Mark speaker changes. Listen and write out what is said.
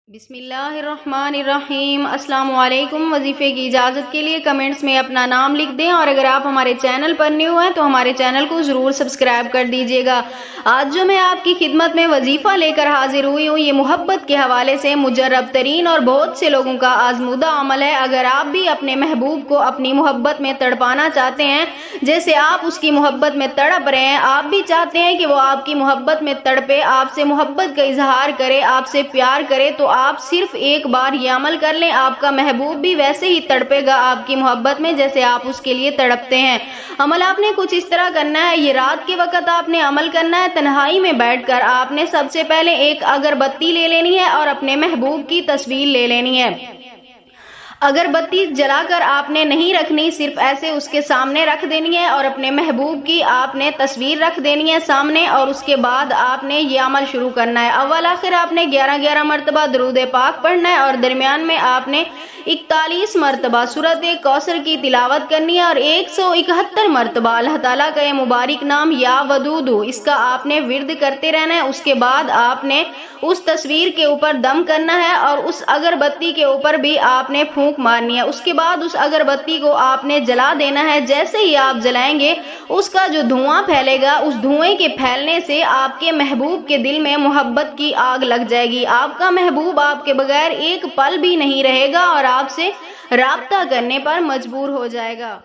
Speaker 1: بسم اللہ الرحمن الرحیم۔ السلام علیکم۔ وظیفے کی اجازت کے لیے کمنٹس میں اپنا نام لکھ دیں، اور اگر آپ ہمارے چینل پر نیو ہیں تو ہمارے چینل کو ضرور سبسکرائب کر دیجیے گا۔ آج جو میں آپ کی خدمت میں وظیفہ لے کر حاضر ہوئی ہوں، یہ محبت کے حوالے سے مجرب ترین اور بہت سے لوگوں کا آزمودہ عمل ہے۔ اگر آپ بھی اپنے محبوب کو اپنی محبت میں تڑپانا چاہتے ہیں، جیسے آپ اس کی محبت میں تڑپ رہے ہیں، آپ بھی چاہتے ہیں کہ وہ آپ کی محبت میں تڑپے، آپ سے محبت کا اظہار کرے، آپ سے پیار کرے، تو آپ صرف ایک بار یہ عمل کر لیں، آپ کا محبوب بھی ویسے ہی تڑپے گا آپ کی محبت میں جیسے آپ اس کے لیے تڑپتے ہیں۔ عمل آپ نے کچھ اس طرح کرنا ہے۔ یہ رات کے وقت آپ نے عمل کرنا ہے۔ تنہائی میں بیٹھ کر آپ نے سب سے پہلے ایک اگربتی لے لینی ہے اور اپنے محبوب کی تصویر لے لینی ہے۔ اگربتی جلا کر آپ نے نہیں رکھنی، صرف ایسے اس کے سامنے رکھ دینی ہے، اور اپنے محبوب کی آپ نے تصویر رکھ دینی ہے سامنے، اور اس کے بعد آپ نے یہ عمل شروع کرنا ہے۔ اول آخر آپ نے 11 مرتبہ درود پاک پڑھنا ہے، اور درمیان میں آپ نے 41 مرتبہ سورۃ کوثر کی تلاوت کرنی ہے، اور 171 مرتبہ اللہ تعالیٰ کا یہ مبارک نام یا ودود، اس کا آپ نے ورد کرتے رہنا ہے۔ اس کے بعد آپ نے اس تصویر کے اوپر دم کرنا ہے، اور اس اگربتی کے اوپر بھی آپ نے پھونک مارنی ہے۔ اس کے بعد اس اگربتی کو آپ نے جلا دینا ہے۔ جیسے ہی آپ جلائیں گے، اس کا جو دھواں پھیلے گا، اس دھوئیں کے پھیلنے سے آپ کے محبوب کے دل میں محبت کی آگ لگ جائے گی۔ آپ کا محبوب آپ کے بغیر ایک پل بھی نہیں رہے گا، اور آپ سے رابطہ کرنے پر مجبور ہو جائے گا۔